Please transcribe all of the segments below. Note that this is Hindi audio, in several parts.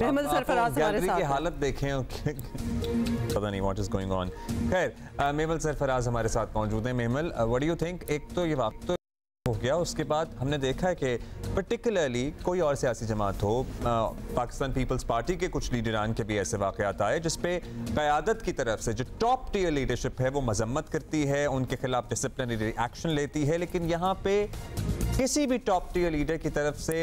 मेहमल सरफराज हमारे साथ की हालत देखें पता नहीं व्हाट इज गोइंग ऑन। खैर, मेहमल सरफराज हमारे साथ मौजूद हैं। मेहमल, व्हाट डू यू थिंक? एक तो ये वक्त तो हो गया, उसके बाद हमने देखा है कि पर्टिकुलरली कोई और सियासी जमात हो, पाकिस्तान पीपल्स पार्टी के कुछ लीडरान के भी ऐसे वाक़यात आए जिसपे क़यादत की तरफ से जो टॉप टियर लीडरशिप है वो मजम्मत करती है, उनके खिलाफ डिसिप्लिनरी एक्शन लेती है, लेकिन यहाँ पे किसी भी टॉप टियर लीडर की तरफ से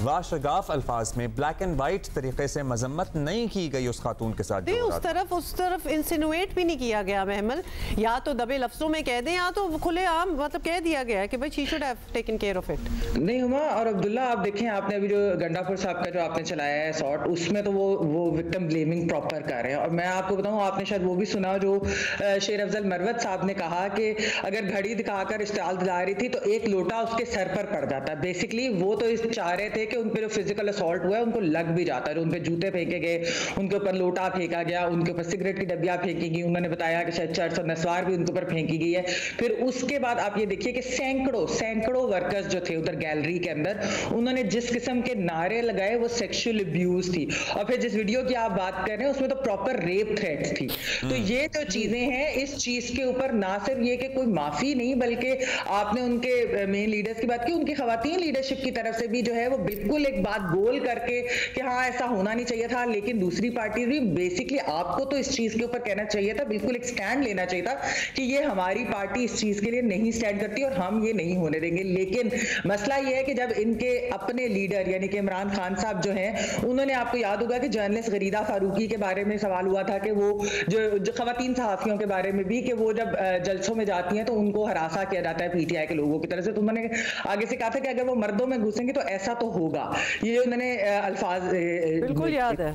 वाशगाफ अल्फाज में ब्लैक एंड वाइट तरीके से मजम्मत नहीं की गई उस खातून के साथ। उस तरफ इंसिनुएट भी नहीं किया गया महमल, या तो दबे लफ्जों में कह दें या तो खुले आम मतलब कह दिया गया है कि भाई she should have taken care of it. नहीं हुमा और अब्दुल्ला, आप देखें, आपने अभी जो गंडापुर साहब का जो आपने चलाया है शॉट, उसमें तो वो विक्टिम ब्लेमिंग प्रॉपर कर रहे हैं। और मैं आपको बताऊं, आपने शायद वो भी सुना जो शेर अफजल मरवत साहब ने कहा कि अगर घड़ी दिखाकर इश्तिहाल दिला रही थी तो एक लोटा उसके सर पर पड़ जाता है। बेसिकली वो तो चाह रहे थे कि उन पे जो फिजिकल असॉल्ट हुआ है उनको लग भी जाता है। उन पे जूते फेंके गए, उनके ऊपर लोटा फेंका गया, उनके ऊपर सिगरेट की डब्बियां फेंकी गई, उन्होंने बताया कि शायद चर्च और नस्वार भी उनके ऊपर फेंकी गई है। फिर उसके बाद आप ये देखिए कि सैकड़ों वर्कर्स जो थे उधर गैलरी के अंदर, उन्होंने जिस किस्म के नारे लगाए वो सेक्सुअल अब्यूज थी। और फिर जिस वीडियो की आप बात कर रहे हैं उसमें तो प्रॉपर रेप थ्रेट्स थी। तो ये जो चीजें हैं, इस चीज के ऊपर ना सिर्फ ये कि कोई माफी नहीं, बल्कि आपने उनके मेन लीडर्स की बात की, उनकी खवातीन लीडरशिप की तरफ से भी जो है वो बिल्कुल एक बात बोल करके कि हाँ ऐसा होना नहीं चाहिए था। लेकिन दूसरी पार्टी भी बेसिकली आपको तो इस चीज के ऊपर कहना चाहिए था, बिल्कुल एक स्टैंड लेना चाहिए था कि ये हमारी पार्टी इस चीज के लिए नहीं स्टैंड करती और हम ये नहीं होने देंगे। लेकिन मसला ये है कि जब इनके अपने लीडर यानी कि इमरान खान साहब जो हैं, उन्होंने, आपको याद होगा कि जर्नलिस्ट गरीदा फारूकी के बारे में सवाल हुआ था कि वो जो खवातीन सहाफियों के बारे में भी, कि वो जब जलसों में जाती हैं तो उनको हरासा किया जाता है पीटीआई के लोगों की तरफ से। तो उन्होंने आगे से कहा था कि अगर वो मर्दों में घुसेंगे तो ऐसा तो होगा। ये उन्होंने अल्फाज बिल्कुल याद है।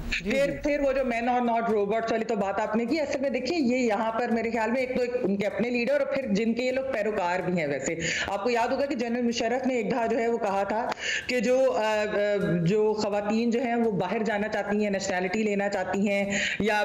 फिर वो जो मैन और नॉट रोबोट्स वाली तो बात आपने की। असल में देखिए, ये यहाँ पर मेरे ख्याल में एक तो उनके अपने लीडर और फिर जिनके ये लोग पैरोकार भी हैं। वैसे आपको याद होगा कि जनरल मुशर्रफ ने एक दफा जो है वो कहा था कि जो खवातीन जो हैं वो बाहर जाना चाहती हैं, नेशनैलिटी लेना चाहती हैं या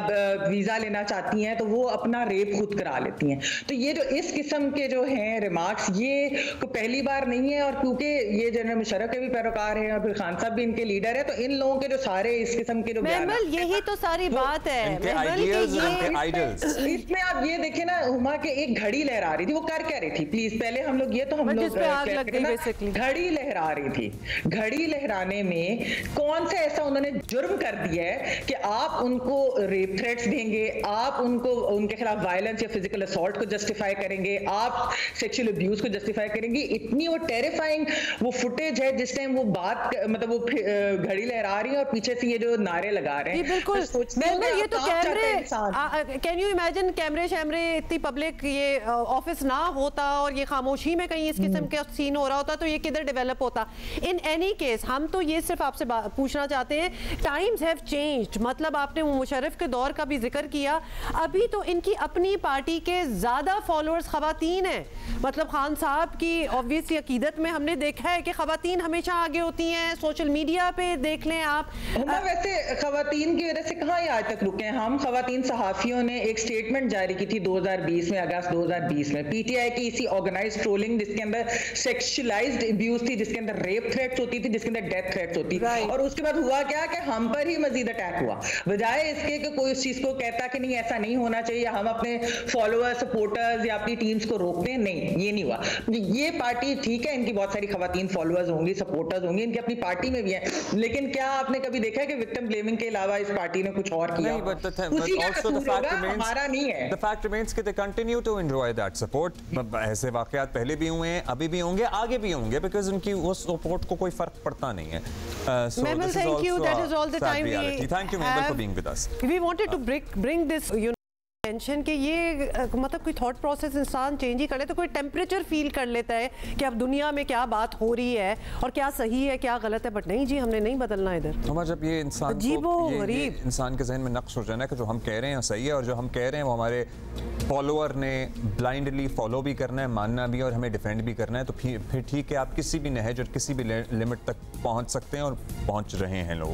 वीजा लेना चाहती हैं, तो वो अपना रेप खुद करा लेती हैं। तो ये जो इस किस्म के जो हैं रिमार्क्स, ये को पहली बार नहीं है। और क्योंकि ये जनरल मुशर्रफ के भी पैरोकार हैं और फिर खान साहब भी इनके लीडर है, तो इन लोगों के जो सारे इस किस्म के जो महमल, यही तो सारी बात है। इसमें आप ये देखें ना हुमा के एक घड़ी लहरा रही थी, वो कर क्या रही थी? प्लीज पहले हम लोग ये तो हम लोग घड़ी लहरा रही थी। घड़ी लहराने में कौन सा ऐसा उन्होंने जुर्म कर दिया है कि आप उनको रेप थ्रेट्स देंगे, आप उनको उनके खिलाफ वायलेंस या फिजिकल असॉल्ट को जस्टिफाई करेंगे, आप सेक्सुअल अब्यूज को जस्टिफाई करेंगे? इतनी वो टेरिफाइंग वो फुटेज है जिस टाइम वो बात, मतलब वो घड़ी लहरा रही है और पीछे से ये जो नारे लगा रहे हैं। बिल्कुल, ये तो कैमरे, कैन यू इमेजिन कैमरे शैमरे, इतनी पब्लिक, ये ऑफिस ना होता और ये खामोशी में कहीं इस किस्म का सीन हो रहा होता तो ये किधर डेवलप होता। इन एनी केस हम तो ये सिर्फ आपसे पूछना चाहते हैं, टाइम्स हैव चेंज्ड। मतलब आपने मुशर्रफ के दौर का भी जिक्र किया, अभी तो इनकी अपनी पार्टी के ज्यादा फॉलोअर्स खवातीन हैं। मतलब खान साहब की ऑब्वियसली अकीदत में हमने देखा है कि खवातीन हमेशा आगे होती हैं। सोशल मीडिया पे देख लें आप, वैसे खवातीन की वजह से कहाँ आज तक रुके हैं हम? खवातीन सहाफियों ने एक स्टेटमेंट जारी की थी 2020 में, अगस्त 2020 में, पीटीआई की इसी ऑर्गेनाइज्ड ट्रोलिंग जिसके अंदर सेक्सुअलाइज्ड अब्यूज थी, जिसके अंदर रेप थ्रेट्स होती थी, जिसके अंदर डेथ थ्रेट्स होती थी। और उसके बाद हुआ क्या कि हम पर ही मजीद अटैक हुआ, बजाय इसके कि कोई उस चीज को कहता कि नहीं ऐसा नहीं होना चाहिए, हम अपने फॉलोअर्स, सपोर्टर्स या अपनी टीम्स को रोकते हैं। नहीं, ये नहीं हुआ। ये पार्टी ठीक है, इनकी बहुत सारी खवातीन फॉलोअर्स होंगी, सपोर्टर्स होंगी, इनकी अपनी पार्टी में भी है, लेकिन क्या आपने कभी देखा है कि विक्टिम ब्लेमिंग के अलावा इस पार्टी ने कुछ और किया? हमारा नहीं है। The fact remains कि they continue to enjoy that support. ऐसे वाकयात पहले भी हुए हैं, अभी भी होंगे, आगे भी होंगे, बिकॉज उनकी उस सपोर्ट को कोई फर्क पड़ता नहीं है। Mehmul, thank you. That is all the time we have. Thank you, Mehmul, for being with us. We wanted to bring this tension के ये मतलब कोई थॉट प्रोसेस इंसान चेंज ही कर ले तो कोई टेम्परेचर फील कर लेता है कि अब दुनिया में क्या बात हो रही है और क्या सही है क्या गलत है। बट नहीं जी, हमने नहीं बदलना इधर। हमारा जब ये इंसान ये इंसान के जहन में नक्श हो जाना है कि जो हम कह रहे हैं सही है और जो हम कह रहे हैं वो हमारे फॉलोअर ने ब्लाइंडली फॉलो भी करना है, मानना भी और हमें डिफेंड भी करना है, तो फिर ठीक है, आप किसी भी नहज और किसी भी लिमिट तक पहुंच सकते हैं और पहुंच रहे हैं लोग।